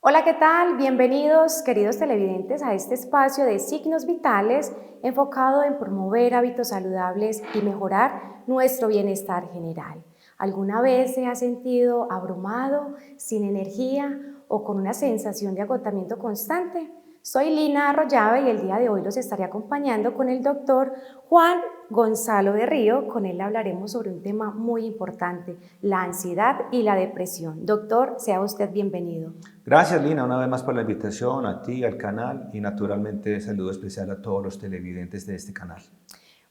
Hola, ¿qué tal? Bienvenidos, queridos televidentes, a este espacio de Signos Vitales enfocado en promover hábitos saludables y mejorar nuestro bienestar general. ¿Alguna vez se ha sentido abrumado, sin energía o con una sensación de agotamiento constante? Soy Lina Arroyave y el día de hoy los estaré acompañando con el doctor Juan Gonzalo de Río. Con él hablaremos sobre un tema muy importante, la ansiedad y la depresión. Doctor, sea usted bienvenido. Gracias, Lina, una vez más por la invitación, a ti, al canal y naturalmente saludo especial a todos los televidentes de este canal.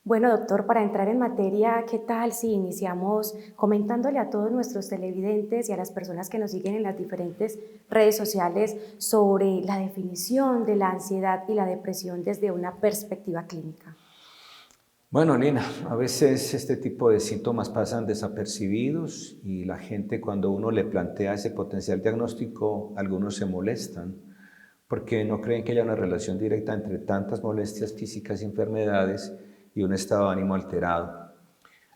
Bueno, doctor, para entrar en materia, ¿qué tal si iniciamos comentándole a todos nuestros televidentes y a las personas que nos siguen en las diferentes redes sociales sobre la definición de la ansiedad y la depresión desde una perspectiva clínica? Bueno, Lina, a veces este tipo de síntomas pasan desapercibidos y la gente cuando uno le plantea ese potencial diagnóstico, algunos se molestan porque no creen que haya una relación directa entre tantas molestias físicas y enfermedades y un estado de ánimo alterado.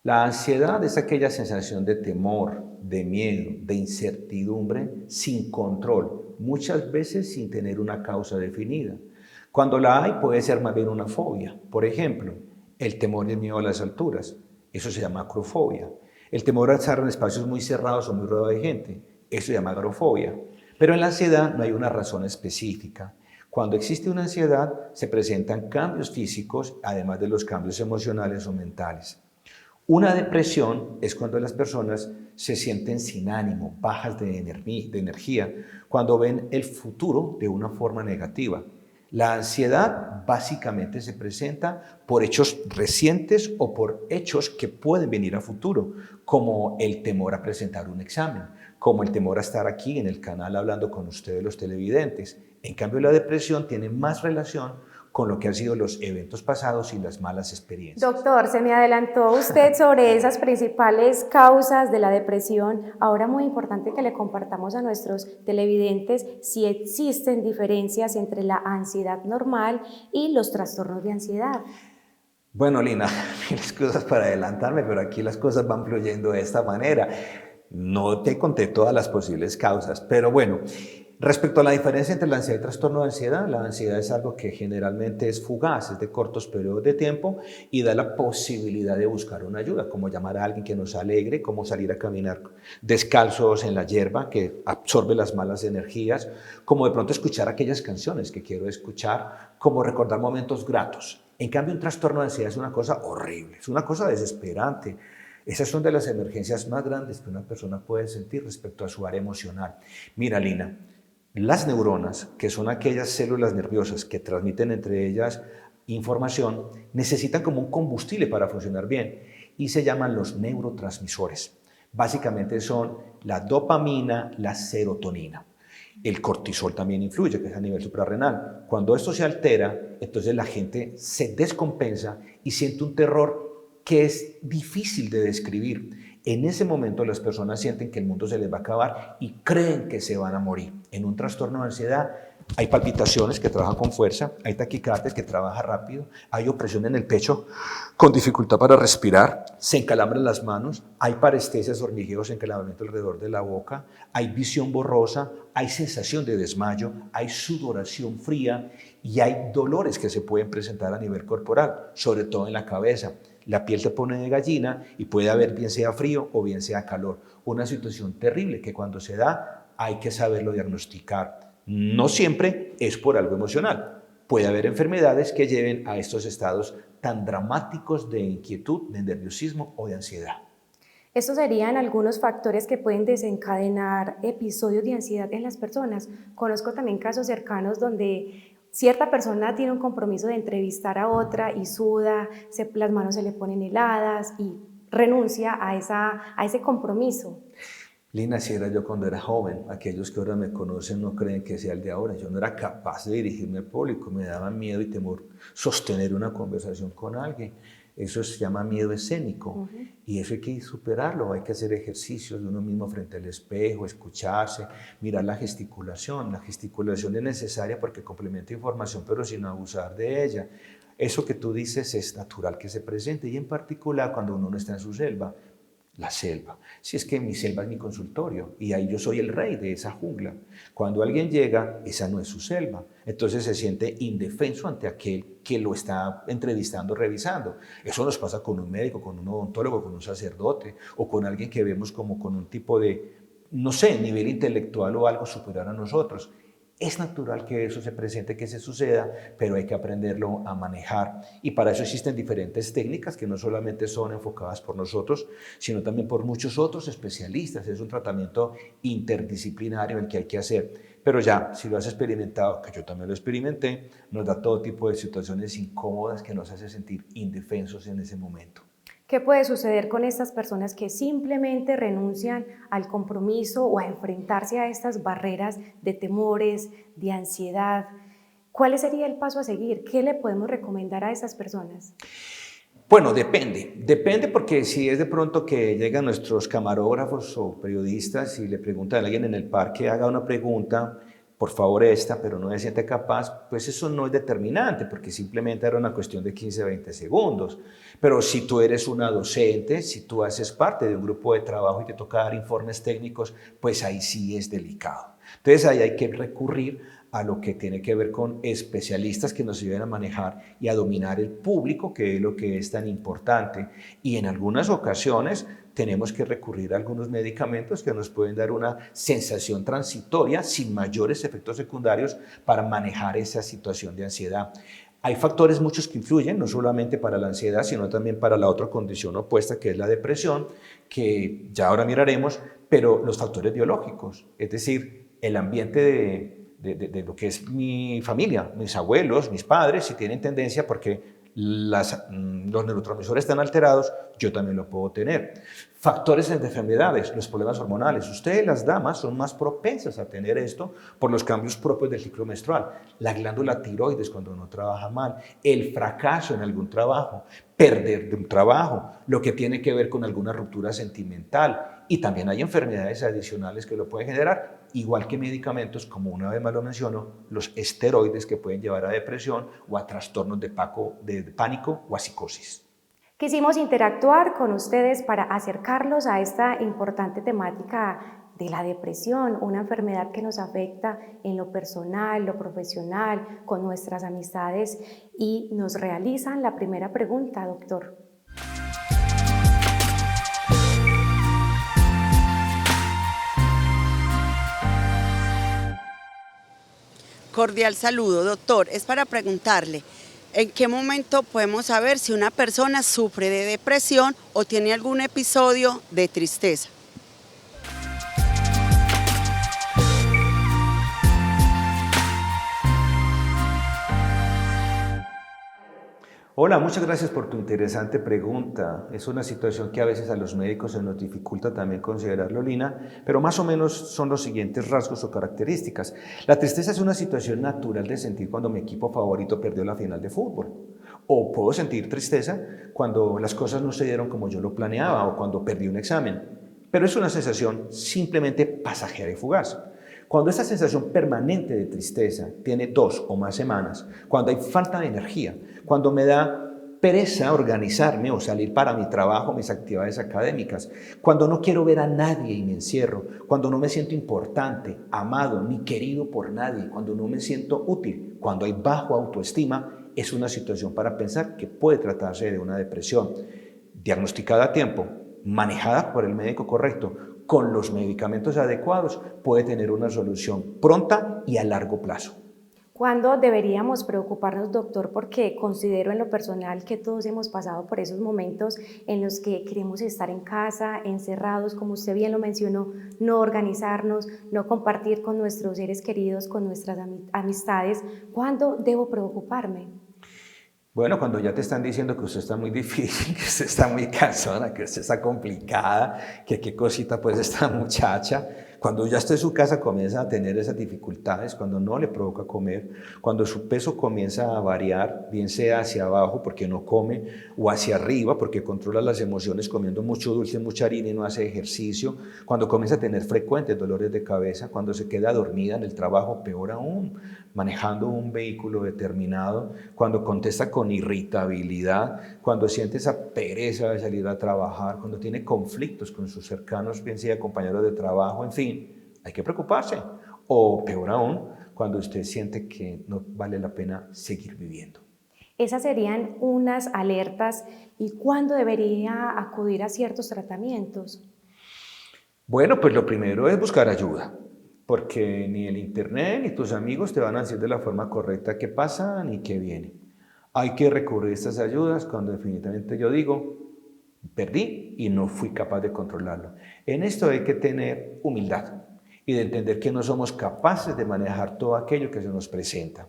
La ansiedad es aquella sensación de temor, de miedo, de incertidumbre sin control, muchas veces sin tener una causa definida. Cuando la hay puede ser más bien una fobia. Por ejemplo, el temor y el miedo a las alturas. Eso se llama acrofobia. El temor a estar en espacios muy cerrados o muy rodeados de gente. Eso se llama agrofobia. Pero en la ansiedad no hay una razón específica. Cuando existe una ansiedad se presentan cambios físicos, además de los cambios emocionales o mentales. Una depresión es cuando las personas se sienten sin ánimo, bajas de energía, cuando ven el futuro de una forma negativa. La ansiedad básicamente se presenta por hechos recientes o por hechos que pueden venir a futuro, como el temor a presentar un examen, como el temor a estar aquí en el canal hablando con ustedes los televidentes. En cambio, la depresión tiene más relación con lo que han sido los eventos pasados y las malas experiencias. Doctor, se me adelantó usted sobre esas principales causas de la depresión. Ahora muy importante que le compartamos a nuestros televidentes si existen diferencias entre la ansiedad normal y los trastornos de ansiedad. Bueno, Lina, mil excusas para adelantarme, pero aquí las cosas van fluyendo de esta manera. No te conté todas las posibles causas, pero bueno, respecto a la diferencia entre la ansiedad y el trastorno de ansiedad, la ansiedad es algo que generalmente es fugaz, es de cortos periodos de tiempo y da la posibilidad de buscar una ayuda, como llamar a alguien que nos alegre, como salir a caminar descalzos en la hierba que absorbe las malas energías, como de pronto escuchar aquellas canciones que quiero escuchar, como recordar momentos gratos. En cambio, un trastorno de ansiedad es una cosa horrible, es una cosa desesperante. Esas son de las emergencias más grandes que una persona puede sentir respecto a su área emocional. Mira, Lina, las neuronas, que son aquellas células nerviosas que transmiten entre ellas información, necesitan como un combustible para funcionar bien y se llaman los neurotransmisores. Básicamente son la dopamina, la serotonina. El cortisol también influye, que es a nivel suprarrenal. Cuando esto se altera, entonces la gente se descompensa y siente un terror que es difícil de describir. En ese momento las personas sienten que el mundo se les va a acabar y creen que se van a morir. En un trastorno de ansiedad hay palpitaciones que trabajan con fuerza, hay taquicardia que trabaja rápido, hay opresión en el pecho con dificultad para respirar, se encalambran las manos, hay parestesias, hormigueos, encalamiento alrededor de la boca, hay visión borrosa, hay sensación de desmayo, hay sudoración fría y hay dolores que se pueden presentar a nivel corporal, sobre todo en la cabeza. La piel se pone de gallina y puede haber bien sea frío o bien sea calor. Una situación terrible que cuando se da hay que saberlo diagnosticar. No siempre es por algo emocional. Puede haber enfermedades que lleven a estos estados tan dramáticos de inquietud, de nerviosismo o de ansiedad. Estos serían algunos factores que pueden desencadenar episodios de ansiedad en las personas. Conozco también casos cercanos donde cierta persona tiene un compromiso de entrevistar a otra y suda, las manos se le ponen heladas y renuncia a ese compromiso. Lina, si era yo cuando era joven, aquellos que ahora me conocen no creen que sea el de ahora. Yo no era capaz de dirigirme al público, me daba miedo y temor sostener una conversación con alguien. Eso se llama miedo escénico y eso hay que superarlo, hay que hacer ejercicios de uno mismo frente al espejo, escucharse, mirar la gesticulación. La gesticulación es necesaria porque complementa información pero sin abusar de ella. Eso que tú dices es natural que se presente y en particular cuando uno no está en su selva. La selva. Si es que mi selva es mi consultorio y ahí yo soy el rey de esa jungla. Cuando alguien llega, esa no es su selva. Entonces se siente indefenso ante aquel que lo está entrevistando, revisando. Eso nos pasa con un médico, con un odontólogo, con un sacerdote o con alguien que vemos como con un tipo de, no sé, nivel intelectual o algo superior a nosotros. Es natural que eso se presente, que se suceda, pero hay que aprenderlo a manejar. Y para eso existen diferentes técnicas que no solamente son enfocadas por nosotros, sino también por muchos otros especialistas. Es un tratamiento interdisciplinario el que hay que hacer. Pero ya, si lo has experimentado, que yo también lo experimenté, nos da todo tipo de situaciones incómodas que nos hace sentir indefensos en ese momento. ¿Qué puede suceder con estas personas que simplemente renuncian al compromiso o a enfrentarse a estas barreras de temores, de ansiedad? ¿Cuál sería el paso a seguir? ¿Qué le podemos recomendar a estas personas? Bueno, depende porque si es de pronto que llegan nuestros camarógrafos o periodistas y le preguntan a alguien en el parque, haga una pregunta, por favor esta, pero no se siente capaz, pues eso no es determinante porque simplemente era una cuestión de 15, 20 segundos. Pero si tú eres una docente, si tú haces parte de un grupo de trabajo y te toca dar informes técnicos, pues ahí sí es delicado. Entonces ahí hay que recurrir a lo que tiene que ver con especialistas que nos ayuden a manejar y a dominar el público, que es lo que es tan importante. Y en algunas ocasiones tenemos que recurrir a algunos medicamentos que nos pueden dar una sensación transitoria sin mayores efectos secundarios para manejar esa situación de ansiedad. Hay factores muchos que influyen, no solamente para la ansiedad, sino también para la otra condición opuesta, que es la depresión, que ya ahora miraremos, pero los factores biológicos, es decir, el ambiente de lo que es mi familia, mis abuelos, mis padres, si tienen tendencia, porque los neurotransmisores están alterados, yo también lo puedo tener. Factores de enfermedades, los problemas hormonales. Ustedes, las damas, son más propensas a tener esto por los cambios propios del ciclo menstrual. La glándula tiroides cuando no trabaja mal, el fracaso en algún trabajo, perder de un trabajo, lo que tiene que ver con alguna ruptura sentimental. Y también hay enfermedades adicionales que lo pueden generar, igual que medicamentos, como una vez más lo menciono, los esteroides que pueden llevar a depresión o a trastornos de pánico o a psicosis. Quisimos interactuar con ustedes para acercarlos a esta importante temática de la depresión, una enfermedad que nos afecta en lo personal, lo profesional, con nuestras amistades, y nos realizan la primera pregunta, doctor. Cordial saludo, doctor. Es para preguntarle, ¿en qué momento podemos saber si una persona sufre de depresión o tiene algún episodio de tristeza? Hola, muchas gracias por tu interesante pregunta. Es una situación que a veces a los médicos se nos dificulta también considerarlo, Lina, pero más o menos son los siguientes rasgos o características. La tristeza es una situación natural de sentir cuando mi equipo favorito perdió la final de fútbol. O puedo sentir tristeza cuando las cosas no se dieron como yo lo planeaba o cuando perdí un examen. Pero es una sensación simplemente pasajera y fugaz. Cuando esta sensación permanente de tristeza tiene 2 o más semanas, cuando hay falta de energía, cuando me da pereza organizarme o salir para mi trabajo, mis actividades académicas, cuando no quiero ver a nadie y me encierro, cuando no me siento importante, amado, ni querido por nadie, cuando no me siento útil, cuando hay bajo autoestima, es una situación para pensar que puede tratarse de una depresión. Diagnosticada a tiempo, manejada por el médico correcto, con los medicamentos adecuados, puede tener una solución pronta y a largo plazo. ¿Cuándo deberíamos preocuparnos, doctor? Porque considero en lo personal que todos hemos pasado por esos momentos en los que queremos estar en casa, encerrados, como usted bien lo mencionó, no organizarnos, no compartir con nuestros seres queridos, con nuestras amistades. ¿Cuándo debo preocuparme? Bueno, cuando ya te están diciendo que usted está muy difícil, que usted está muy cansona, que usted está complicada, que qué cosita pues esta muchacha, Cuando ya está en su casa comienza a tener esas dificultades, cuando no le provoca comer, cuando su peso comienza a variar, bien sea hacia abajo porque no come o hacia arriba porque controla las emociones comiendo mucho dulce, mucha harina y no hace ejercicio, cuando comienza a tener frecuentes dolores de cabeza, cuando se queda dormida en el trabajo, peor aún, manejando un vehículo determinado, cuando contesta con irritabilidad, cuando siente esa pereza de salir a trabajar, cuando tiene conflictos con sus cercanos, bien sea compañeros de trabajo, en fin, hay que preocuparse. O peor aún, cuando usted siente que no vale la pena seguir viviendo. Esas serían unas alertas. ¿Y cuándo debería acudir a ciertos tratamientos? Bueno, pues lo primero es buscar ayuda, porque ni el internet ni tus amigos te van a decir de la forma correcta qué pasa ni qué viene. Hay que recurrir a estas ayudas cuando definitivamente yo digo, perdí y no fui capaz de controlarlo. En esto hay que tener humildad y de entender que no somos capaces de manejar todo aquello que se nos presenta.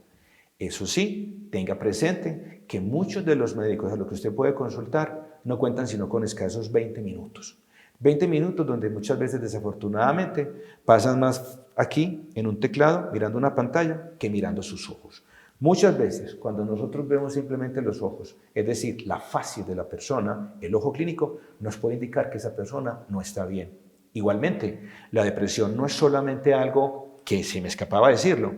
Eso sí, tenga presente que muchos de los médicos a los que usted puede consultar no cuentan sino con escasos 20 minutos. 20 minutos donde muchas veces desafortunadamente pasan más aquí en un teclado mirando una pantalla que mirando sus ojos. Muchas veces cuando nosotros vemos simplemente los ojos, es decir, la facie de la persona, el ojo clínico nos puede indicar que esa persona no está bien. Igualmente, la depresión no es solamente algo que se me escapaba decirlo,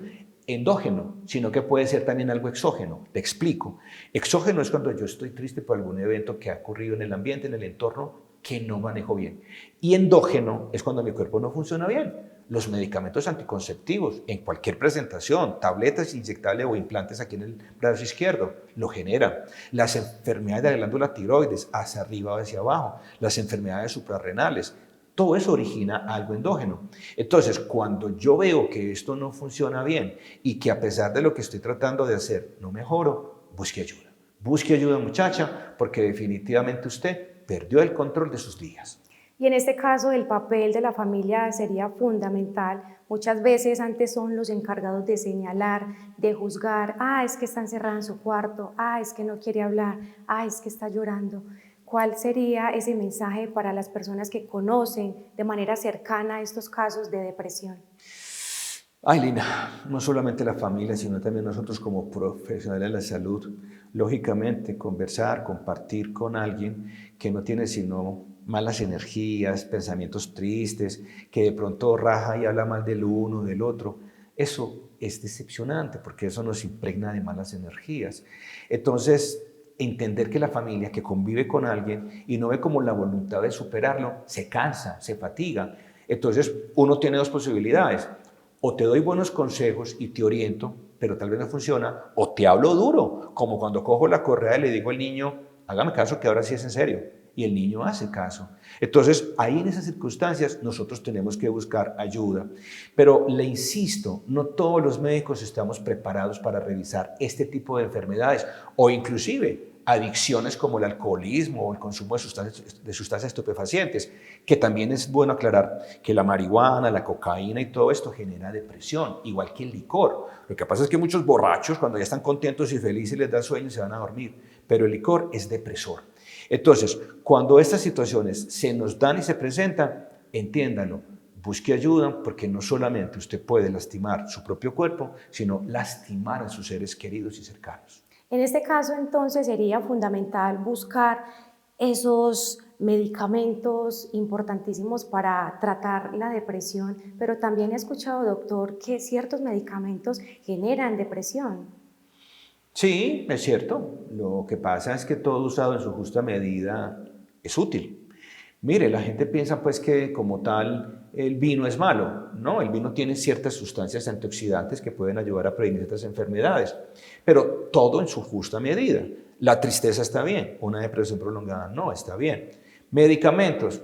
endógeno, sino que puede ser también algo exógeno. Te explico. Exógeno es cuando yo estoy triste por algún evento que ha ocurrido en el ambiente, en el entorno, que no manejo bien. Y endógeno es cuando mi cuerpo no funciona bien. Los medicamentos anticonceptivos, en cualquier presentación, tabletas inyectables o implantes aquí en el brazo izquierdo, lo generan. Las enfermedades de la glándula tiroides, hacia arriba o hacia abajo, las enfermedades suprarrenales, todo eso origina algo endógeno. Entonces, cuando yo veo que esto no funciona bien y que a pesar de lo que estoy tratando de hacer no mejoro, busque ayuda. Busque ayuda, muchacha, porque definitivamente usted perdió el control de sus días. Y en este caso el papel de la familia sería fundamental. Muchas veces antes son los encargados de señalar, de juzgar, es que está encerrada en su cuarto, es que no quiere hablar, es que está llorando. ¿Cuál sería ese mensaje para las personas que conocen de manera cercana estos casos de depresión? Ay, Lina, no solamente la familia, sino también nosotros como profesionales de la salud, lógicamente conversar, compartir con alguien que no tiene sino malas energías, pensamientos tristes, que de pronto raja y habla mal del uno, del otro, eso es decepcionante porque eso nos impregna de malas energías. Entonces, entender que la familia que convive con alguien y no ve como la voluntad de superarlo, se cansa, se fatiga. Entonces, uno tiene dos posibilidades. O te doy buenos consejos y te oriento, pero tal vez no funciona, o te hablo duro, como cuando cojo la correa y le digo al niño, hágame caso que ahora sí es en serio, y el niño hace caso. Entonces, ahí en esas circunstancias nosotros tenemos que buscar ayuda. Pero le insisto, no todos los médicos estamos preparados para revisar este tipo de enfermedades, o inclusive adicciones como el alcoholismo o el consumo de sustancias estupefacientes, que también es bueno aclarar que la marihuana, la cocaína y todo esto genera depresión, igual que el licor. Lo que pasa es que muchos borrachos cuando ya están contentos y felices les da sueño y se van a dormir, pero el licor es depresor. Entonces, cuando estas situaciones se nos dan y se presentan, entiéndanlo, busque ayuda porque no solamente usted puede lastimar su propio cuerpo, sino lastimar a sus seres queridos y cercanos. En este caso, entonces, sería fundamental buscar esos medicamentos importantísimos para tratar la depresión, pero también he escuchado, doctor, que ciertos medicamentos generan depresión. Sí, es cierto. Lo que pasa es que todo usado en su justa medida es útil. Mire, la gente piensa pues que como tal el vino es malo. No, el vino tiene ciertas sustancias antioxidantes que pueden ayudar a prevenir estas enfermedades, pero todo en su justa medida. La tristeza está bien, una depresión prolongada no está bien. Medicamentos,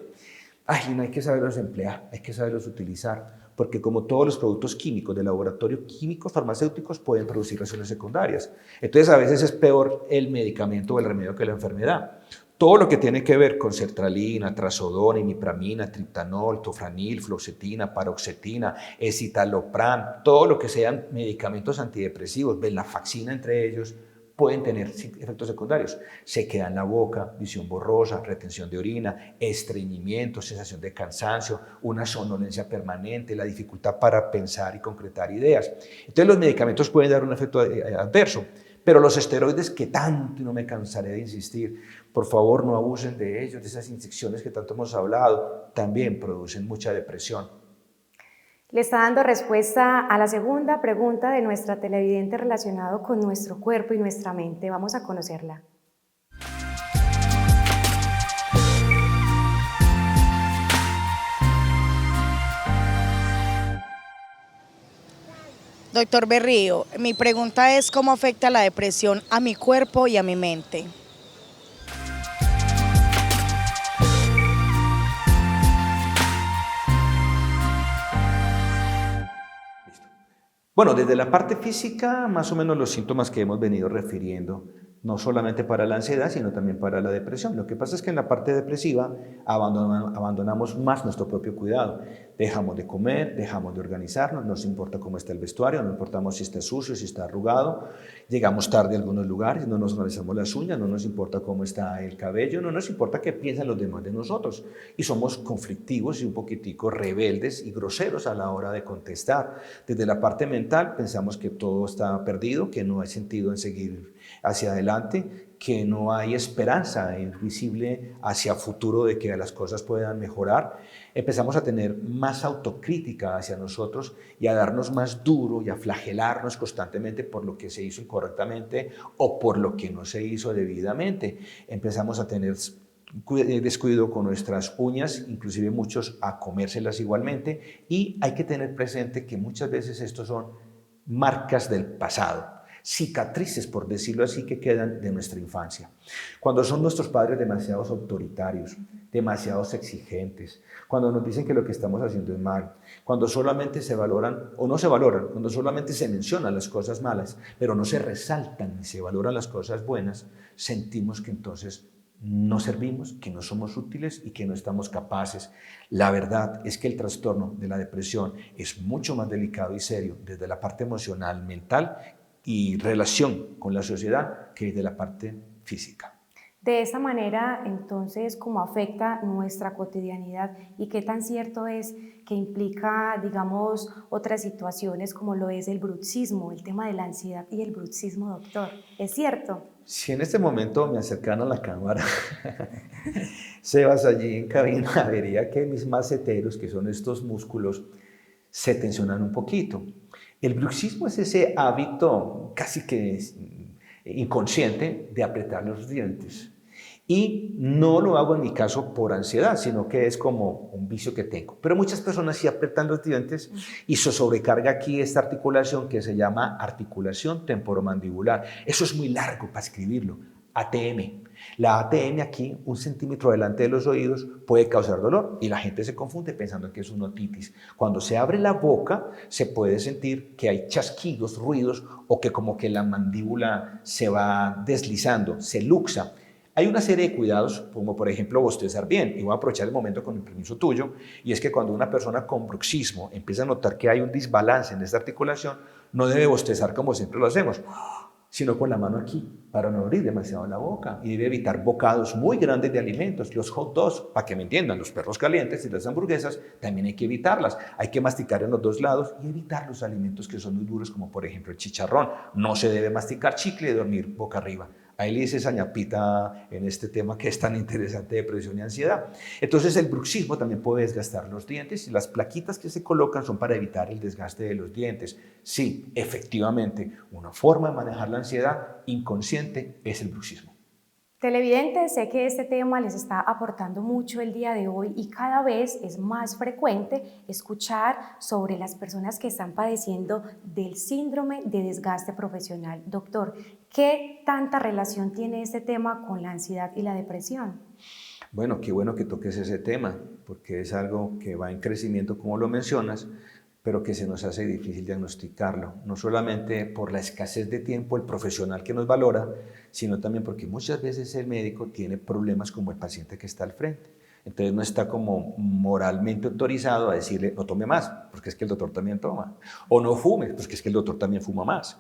no hay que saberlos emplear, hay que saberlos utilizar, porque como todos los productos químicos de laboratorio, químicos farmacéuticos pueden producir reacciones secundarias. Entonces a veces es peor el medicamento o el remedio que la enfermedad. Todo lo que tiene que ver con sertralina, trazodona, imipramina, triptanol, tofranil, fluoxetina, paroxetina, escitalopram, todo lo que sean medicamentos antidepresivos, venlafaxina entre ellos, pueden tener efectos secundarios. Sequedad en la boca, visión borrosa, retención de orina, estreñimiento, sensación de cansancio, una somnolencia permanente, la dificultad para pensar y concretar ideas. Entonces los medicamentos pueden dar un efecto adverso, pero los esteroides, que tanto, y no me cansaré de insistir, por favor no abusen de ellos, de esas inyecciones que tanto hemos hablado, también producen mucha depresión. Le está dando respuesta a la segunda pregunta de nuestra televidente relacionado con nuestro cuerpo y nuestra mente. Vamos a conocerla. Doctor Berrío, mi pregunta es ¿cómo afecta la depresión a mi cuerpo y a mi mente? Bueno, desde la parte física, más o menos los síntomas que hemos venido refiriendo, no solamente para la ansiedad, sino también para la depresión. Lo que pasa es que en la parte depresiva abandonamos más nuestro propio cuidado. Dejamos de comer, dejamos de organizarnos, no nos importa cómo está el vestuario, no importamos si está sucio, si está arrugado. Llegamos tarde a algunos lugares, no nos organizamos las uñas, no nos importa cómo está el cabello, no nos importa qué piensan los demás de nosotros. Y somos conflictivos y un poquitico rebeldes y groseros a la hora de contestar. Desde la parte mental pensamos que todo está perdido, que no hay sentido en seguir hacia adelante, que no hay esperanza visible hacia futuro de que las cosas puedan mejorar. Empezamos a tener más autocrítica hacia nosotros y a darnos más duro y a flagelarnos constantemente por lo que se hizo incorrectamente o por lo que no se hizo debidamente. Empezamos a tener descuido con nuestras uñas, inclusive muchos a comérselas igualmente, y hay que tener presente que muchas veces estos son marcas del pasado, cicatrices, por decirlo así, que quedan de nuestra infancia. Cuando son nuestros padres demasiado autoritarios, demasiado exigentes, cuando nos dicen que lo que estamos haciendo es mal, cuando solamente se valoran o no se valoran, cuando solamente se mencionan las cosas malas, pero no se resaltan ni se valoran las cosas buenas, sentimos que entonces no servimos, que no somos útiles y que no estamos capaces. La verdad es que el trastorno de la depresión es mucho más delicado y serio desde la parte emocional, mental y relación con la sociedad que desde la parte física. De esta manera, entonces, ¿cómo afecta nuestra cotidianidad y qué tan cierto es que implica, digamos, otras situaciones como lo es el bruxismo, el tema de la ansiedad y el bruxismo, doctor? ¿Es cierto? Si en este momento me acercan a la cámara, Sebas allí en cabina, vería que mis maceteros, que son estos músculos, se tensionan un poquito. El bruxismo es ese hábito casi que inconsciente de apretar los dientes. Y no lo hago en mi caso por ansiedad, sino que es como un vicio que tengo. Pero muchas personas sí apretan los dientes y se sobrecarga aquí esta articulación que se llama articulación temporomandibular. Eso es muy largo para escribirlo. ATM. La ATM aquí, 1 centímetro delante de los oídos, puede causar dolor y la gente se confunde pensando que es una otitis. Cuando se abre la boca, se puede sentir que hay chasquidos, ruidos o que como que la mandíbula se va deslizando, se luxa. Hay una serie de cuidados, como por ejemplo bostezar bien, y voy a aprovechar el momento con el permiso tuyo, y es que cuando una persona con bruxismo empieza a notar que hay un desbalance en esta articulación, no debe bostezar como siempre lo hacemos, sino con la mano aquí, para no abrir demasiado la boca, y debe evitar bocados muy grandes de alimentos, los hot dogs, para que me entiendan, los perros calientes y las hamburguesas, también hay que evitarlas, hay que masticar en los dos lados y evitar los alimentos que son muy duros, como por ejemplo el chicharrón, no se debe masticar chicle y dormir boca arriba. Ahí le dice esa ñapita en este tema que es tan interesante de depresión y ansiedad. Entonces el bruxismo también puede desgastar los dientes y las plaquitas que se colocan son para evitar el desgaste de los dientes. Sí, efectivamente, una forma de manejar la ansiedad inconsciente es el bruxismo. Televidentes, sé que este tema les está aportando mucho el día de hoy y cada vez es más frecuente escuchar sobre las personas que están padeciendo del síndrome de desgaste profesional. Doctor, ¿qué tanta relación tiene este tema con la ansiedad y la depresión? Bueno, qué bueno que toques ese tema, porque es algo que va en crecimiento, como lo mencionas, pero que se nos hace difícil diagnosticarlo, no solamente por la escasez de tiempo, el profesional que nos valora, sino también porque muchas veces el médico tiene problemas como el paciente que está al frente. Entonces no está como moralmente autorizado a decirle no tome más, porque es que el doctor también toma, o no fume, porque es que el doctor también fuma más.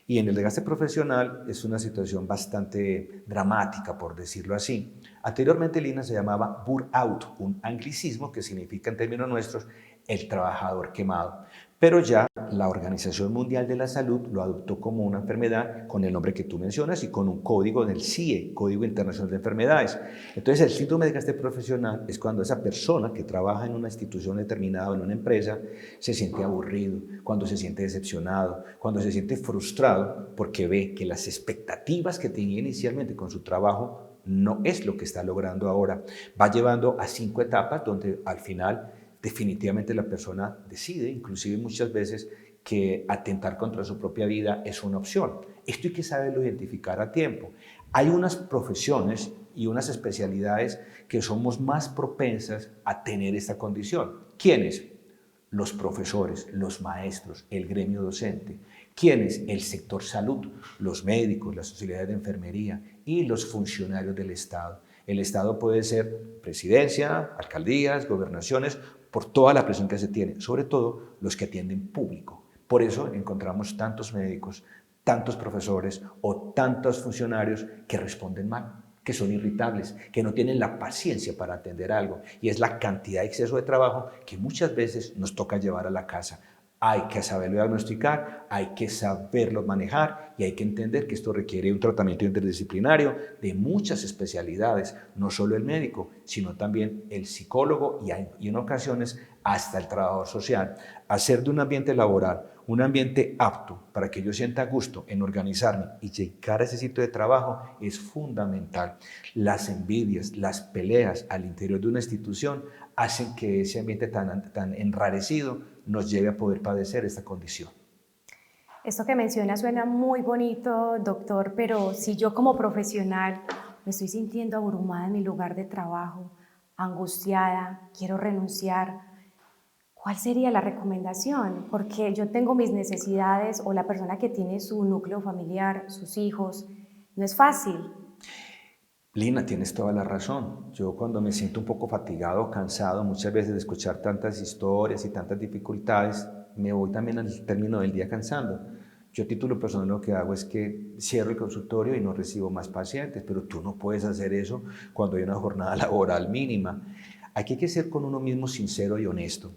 Y en el desgaste profesional es una situación bastante dramática, por decirlo así. Anteriormente, Lina, se llamaba burnout, un anglicismo que significa en términos nuestros el trabajador quemado. Pero ya la Organización Mundial de la Salud lo adoptó como una enfermedad con el nombre que tú mencionas y con un código del CIE, Código Internacional de Enfermedades. Entonces, el síndrome de desgaste profesional es cuando esa persona que trabaja en una institución determinada o en una empresa se siente aburrido, cuando se siente decepcionado, cuando se siente frustrado porque ve que las expectativas que tenía inicialmente con su trabajo no es lo que está logrando ahora. Va llevando a 5 etapas donde al final definitivamente la persona decide, inclusive muchas veces, que atentar contra su propia vida es una opción. Esto hay que saberlo identificar a tiempo. Hay unas profesiones y unas especialidades que somos más propensas a tener esta condición. ¿Quiénes? Los profesores, los maestros, el gremio docente. ¿Quiénes? El sector salud, los médicos, las sociedades de enfermería y los funcionarios del Estado. El Estado puede ser presidencia, alcaldías, gobernaciones, por toda la presión que se tiene, sobre todo los que atienden público. Por eso encontramos tantos médicos, tantos profesores o tantos funcionarios que responden mal, que son irritables, que no tienen la paciencia para atender algo, y es la cantidad de exceso de trabajo que muchas veces nos toca llevar a la casa. Hay que saberlo diagnosticar, hay que saberlo manejar y hay que entender que esto requiere un tratamiento interdisciplinario de muchas especialidades, no solo el médico, sino también el psicólogo y en ocasiones hasta el trabajador social. Hacer de un ambiente laboral un ambiente apto para que yo sienta gusto en organizarme y llegar a ese sitio de trabajo es fundamental. Las envidias, las peleas al interior de una institución hacen que ese ambiente tan enrarecido nos lleve a poder padecer esta condición. Esto que menciona suena muy bonito, doctor, pero si yo como profesional me estoy sintiendo abrumada en mi lugar de trabajo, angustiada, quiero renunciar, ¿cuál sería la recomendación? Porque yo tengo mis necesidades o la persona que tiene su núcleo familiar, sus hijos, no es fácil. Lina, tienes toda la razón. Yo cuando me siento un poco fatigado, cansado, muchas veces de escuchar tantas historias y tantas dificultades, me voy también al término del día cansando. Yo a título personal lo que hago es que cierro el consultorio y no recibo más pacientes, pero tú no puedes hacer eso cuando hay una jornada laboral mínima. Aquí hay que ser con uno mismo sincero y honesto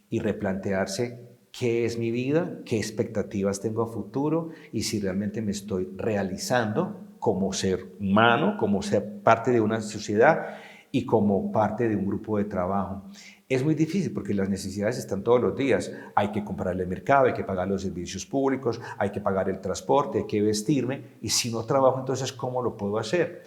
y replantearse qué es mi vida, qué expectativas tengo a futuro y si realmente me estoy realizando como ser humano, como ser parte de una sociedad y como parte de un grupo de trabajo. Es muy difícil porque las necesidades están todos los días. Hay que comprarle el mercado, hay que pagar los servicios públicos, hay que pagar el transporte, hay que vestirme y si no trabajo, entonces ¿cómo lo puedo hacer?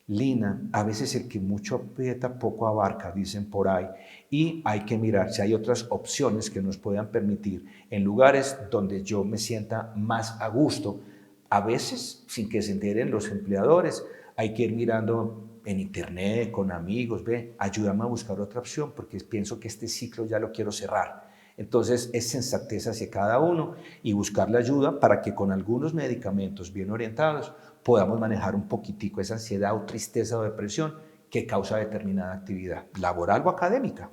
Lina, a veces el que mucho aprieta, poco abarca, dicen por ahí, y hay que mirar si hay otras opciones que nos puedan permitir en lugares donde yo me sienta más a gusto. A veces, sin que se enteren los empleadores, hay que ir mirando en internet, con amigos, ayúdame a buscar otra opción porque pienso que este ciclo ya lo quiero cerrar. Entonces es sensatez hacia cada uno y buscar la ayuda para que con algunos medicamentos bien orientados podamos manejar un poquitico esa ansiedad o tristeza o depresión que causa determinada actividad laboral o académica.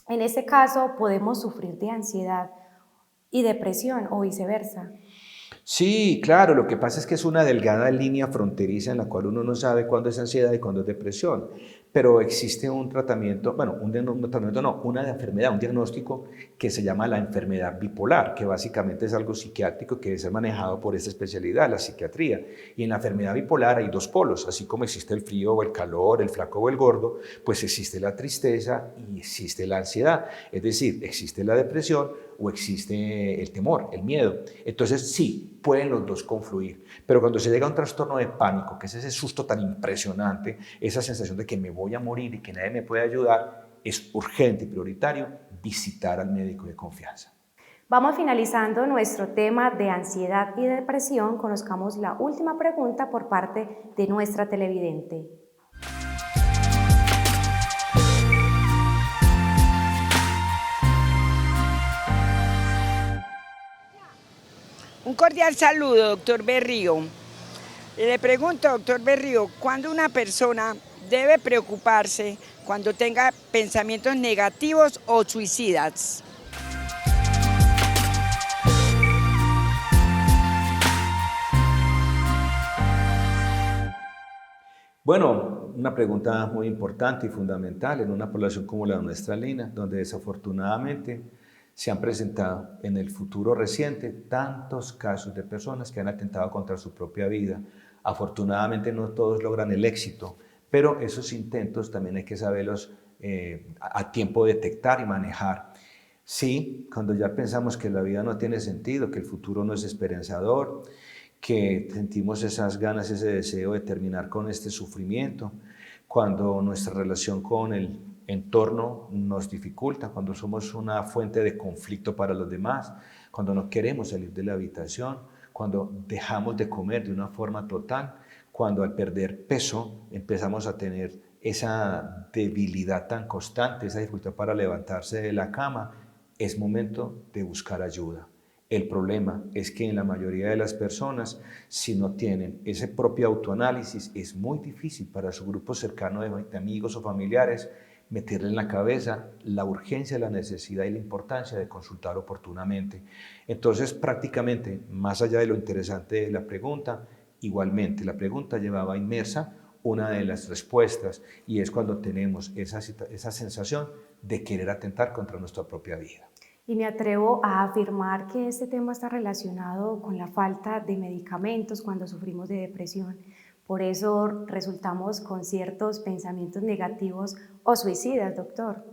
En este caso podemos sufrir de ansiedad y depresión o viceversa. Sí, claro, lo que pasa es que es una delgada línea fronteriza en la cual uno no sabe cuándo es ansiedad y cuándo es depresión, pero existe un tratamiento, una enfermedad, un diagnóstico que se llama la enfermedad bipolar, que básicamente es algo psiquiátrico que debe ser manejado por esta especialidad, la psiquiatría. Y en la enfermedad bipolar hay dos polos, así como existe el frío o el calor, el flaco o el gordo, pues existe la tristeza y existe la ansiedad, es decir, existe la depresión o existe el temor, el miedo. Entonces sí, pueden los dos confluir, pero cuando se llega a un trastorno de pánico, que es ese susto tan impresionante, esa sensación de que me voy a morir y que nadie me puede ayudar, es urgente y prioritario visitar al médico de confianza. Vamos finalizando nuestro tema de ansiedad y depresión. Conozcamos la última pregunta por parte de nuestra televidente. Un cordial saludo, doctor Berrío. Le pregunto, doctor Berrío, ¿cuándo una persona debe preocuparse cuando tenga pensamientos negativos o suicidas? Bueno, una pregunta muy importante y fundamental en una población como la nuestra, Lina, donde desafortunadamente se han presentado en el futuro reciente tantos casos de personas que han atentado contra su propia vida. Afortunadamente no todos logran el éxito, pero esos intentos también hay que saberlos a tiempo detectar y manejar. Sí, cuando ya pensamos que la vida no tiene sentido, que el futuro no es esperanzador, que sentimos esas ganas, ese deseo de terminar con este sufrimiento, cuando nuestra relación con el entorno nos dificulta, cuando somos una fuente de conflicto para los demás, cuando no queremos salir de la habitación, cuando dejamos de comer de una forma total, cuando al perder peso empezamos a tener esa debilidad tan constante, esa dificultad para levantarse de la cama, es momento de buscar ayuda. El problema es que en la mayoría de las personas, si no tienen ese propio autoanálisis, es muy difícil para su grupo cercano de amigos o familiares meterle en la cabeza la urgencia, la necesidad y la importancia de consultar oportunamente. Entonces, prácticamente, más allá de lo interesante de la pregunta, igualmente la pregunta llevaba inmersa una de las respuestas, y es cuando tenemos esa sensación de querer atentar contra nuestra propia vida. Y me atrevo a afirmar que este tema está relacionado con la falta de medicamentos cuando sufrimos de depresión. Por eso resultamos con ciertos pensamientos negativos o suicidas, doctor.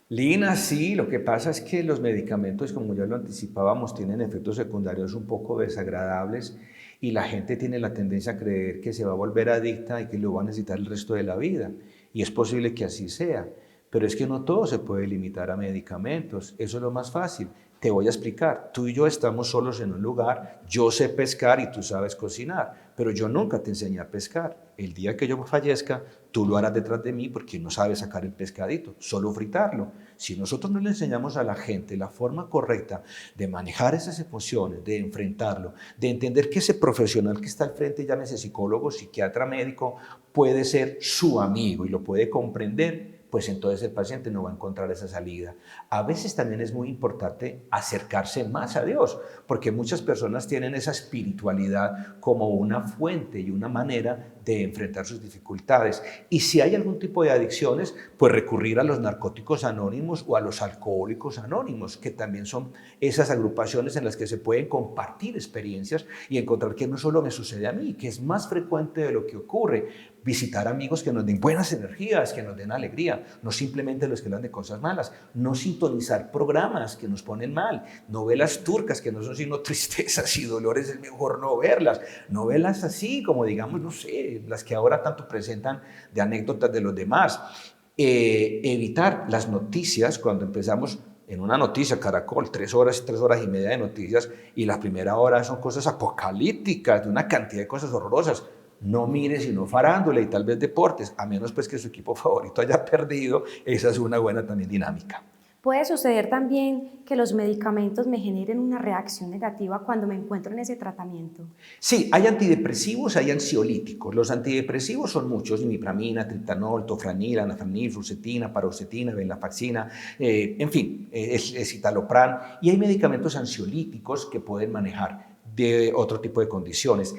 Lina, sí, lo que pasa es que los medicamentos, como ya lo anticipábamos, tienen efectos secundarios un poco desagradables y la gente tiene la tendencia a creer que se va a volver adicta y que lo va a necesitar el resto de la vida. Y es posible que así sea. Pero es que no todo se puede limitar a medicamentos, eso es lo más fácil. Te voy a explicar, tú y yo estamos solos en un lugar, yo sé pescar y tú sabes cocinar, pero yo nunca te enseñé a pescar. El día que yo fallezca, tú lo harás detrás de mí porque no sabes sacar el pescadito, solo fritarlo. Si nosotros no le enseñamos a la gente la forma correcta de manejar esas emociones, de enfrentarlo, de entender que ese profesional que está al frente, llámese psicólogo, psiquiatra, médico, puede ser su amigo y lo puede comprender, pues entonces el paciente no va a encontrar esa salida. A veces también es muy importante acercarse más a Dios, porque muchas personas tienen esa espiritualidad como una fuente y una manera de enfrentar sus dificultades. Y si hay algún tipo de adicciones, pues recurrir a los narcóticos anónimos o a los alcohólicos anónimos, que también son esas agrupaciones en las que se pueden compartir experiencias y encontrar que no solo me sucede a mí, que es más frecuente de lo que ocurre. Visitar amigos que nos den buenas energías, que nos den alegría, no simplemente los que hablan de cosas malas, no sintonizar programas que nos ponen mal, novelas turcas que no son sino tristezas y dolores, es mejor no verlas, novelas así como digamos, no sé, las que ahora tanto presentan de anécdotas de los demás, evitar las noticias cuando empezamos. En una noticia, Caracol, 3 horas y media de noticias y la primera hora son cosas apocalípticas, de una cantidad de cosas horrorosas. No mire sino farándula y tal vez deportes, a menos pues que su equipo favorito haya perdido, esa es una buena también dinámica. Puede suceder también que los medicamentos me generen una reacción negativa cuando me encuentro en ese tratamiento. Sí, hay antidepresivos, hay ansiolíticos. Los antidepresivos son muchos, imipramina, triptanol, tofranil, anafranil, fluoxetina, paroxetina, venlafaxina, en fin, escitalopram. Y hay medicamentos ansiolíticos que pueden manejar de otro tipo de condiciones.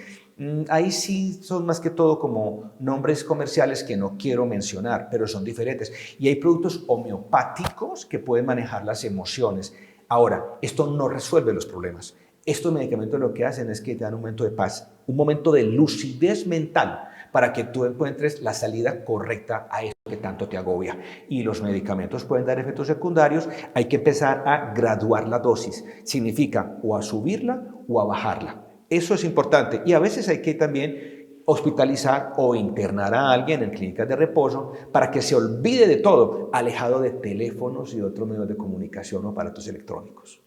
Ahí sí son más que todo como nombres comerciales que no quiero mencionar, pero son diferentes. Y hay productos homeopáticos que pueden manejar las emociones. Ahora, esto no resuelve los problemas. Estos medicamentos lo que hacen es que te dan un momento de paz, un momento de lucidez mental para que tú encuentres la salida correcta a eso que tanto te agobia. Y los medicamentos pueden dar efectos secundarios, hay que empezar a graduar la dosis. Significa o a subirla o a bajarla. Eso es importante y a veces hay que también hospitalizar o internar a alguien en clínicas de reposo para que se olvide de todo, alejado de teléfonos y otros medios de comunicación o aparatos electrónicos.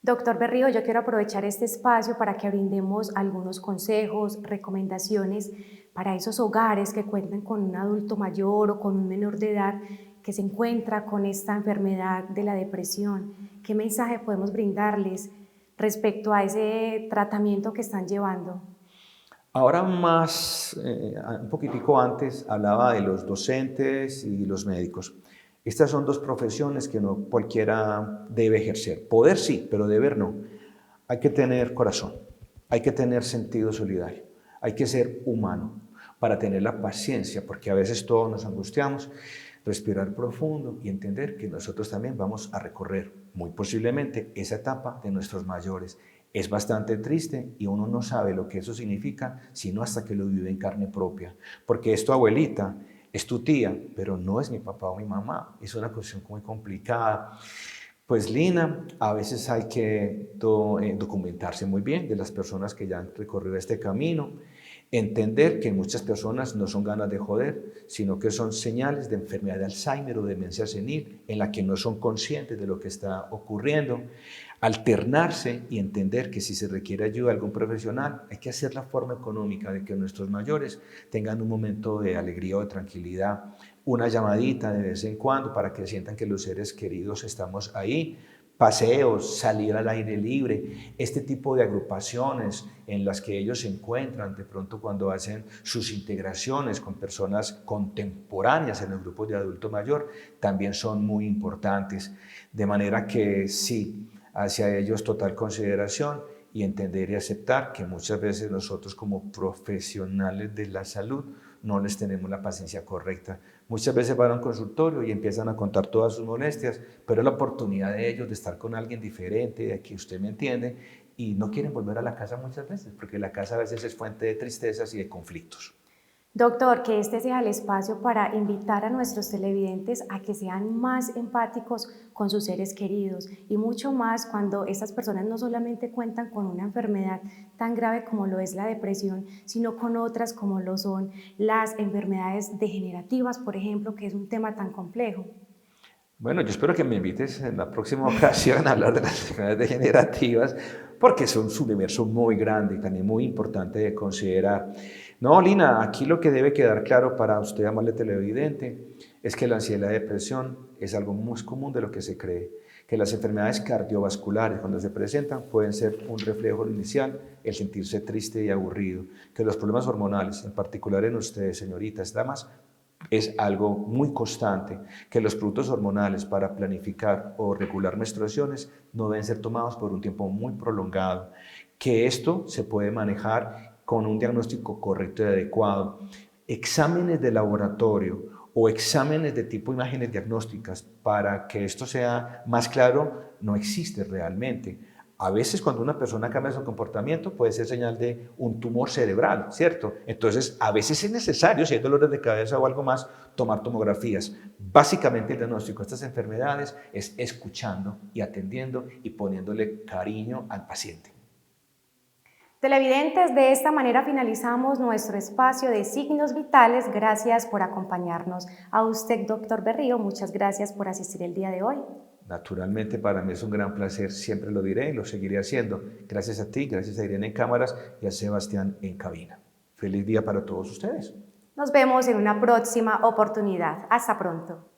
Doctor Berrío, yo quiero aprovechar este espacio para que brindemos algunos consejos, recomendaciones para esos hogares que cuentan con un adulto mayor o con un menor de edad que se encuentra con esta enfermedad de la depresión. ¿Qué mensaje podemos brindarles respecto a ese tratamiento que están llevando? Ahora un poquitico antes, hablaba de los docentes y los médicos. Estas son dos profesiones que no cualquiera debe ejercer. Poder sí, pero deber no. Hay que tener corazón, hay que tener sentido solidario, hay que ser humano. para tener la paciencia, porque a veces todos nos angustiamos, respirar profundo y entender que nosotros también vamos a recorrer muy posiblemente esa etapa de nuestros mayores. Es bastante triste y uno no sabe lo que eso significa sino hasta que lo vive en carne propia, porque es tu abuelita, es tu tía, pero no es mi papá o mi mamá, es una cuestión muy complicada. Pues Lina, a veces hay que documentarse muy bien de las personas que ya han recorrido este camino, entender que muchas personas no son ganas de joder, sino que son señales de enfermedad de Alzheimer o demencia senil en la que no son conscientes de lo que está ocurriendo, alternarse y entender que si se requiere ayuda de algún profesional, hay que hacer la forma económica de que nuestros mayores tengan un momento de alegría o de tranquilidad, una llamadita de vez en cuando para que sientan que los seres queridos estamos ahí, paseos, salir al aire libre, este tipo de agrupaciones en las que ellos se encuentran de pronto cuando hacen sus integraciones con personas contemporáneas en los grupos de adulto mayor, también son muy importantes. De manera que sí, hacia ellos total consideración y entender y aceptar que muchas veces nosotros como profesionales de la salud no les tenemos la paciencia correcta. Muchas veces van a un consultorio y empiezan a contar todas sus molestias, pero es la oportunidad de ellos de estar con alguien diferente, de que usted me entiende, y no quieren volver a la casa muchas veces, porque la casa a veces es fuente de tristezas y de conflictos. Doctor, que este sea el espacio para invitar a nuestros televidentes a que sean más empáticos con sus seres queridos y mucho más cuando estas personas no solamente cuentan con una enfermedad tan grave como lo es la depresión, sino con otras como lo son las enfermedades degenerativas, por ejemplo, que es un tema tan complejo. Bueno, yo espero que me invites en la próxima ocasión a hablar de las enfermedades degenerativas, porque son un universo muy grande y también muy importante de considerar. No, Lina, aquí lo que debe quedar claro para usted, amable televidente, es que la ansiedad y la depresión es algo más común de lo que se cree, que las enfermedades cardiovasculares cuando se presentan pueden ser un reflejo inicial, el sentirse triste y aburrido, que los problemas hormonales, en particular en ustedes, señoritas, damas, es algo muy constante, que los productos hormonales para planificar o regular menstruaciones no deben ser tomados por un tiempo muy prolongado, que esto se puede manejar con un diagnóstico correcto y adecuado. Exámenes de laboratorio o exámenes de tipo imágenes diagnósticas para que esto sea más claro no existe realmente. A veces cuando una persona cambia su comportamiento puede ser señal de un tumor cerebral, ¿cierto? Entonces a veces es necesario, si hay dolores de cabeza o algo más, tomar tomografías. Básicamente el diagnóstico de estas enfermedades es escuchando y atendiendo y poniéndole cariño al paciente. Televidentes, de esta manera finalizamos nuestro espacio de signos vitales. Gracias por acompañarnos. A usted, doctor Berrío, muchas gracias por asistir el día de hoy. Naturalmente, para mí es un gran placer, siempre lo diré y lo seguiré haciendo. Gracias a ti, gracias a Irene en cámaras y a Sebastián en cabina. Feliz día para todos ustedes. Nos vemos en una próxima oportunidad. Hasta pronto.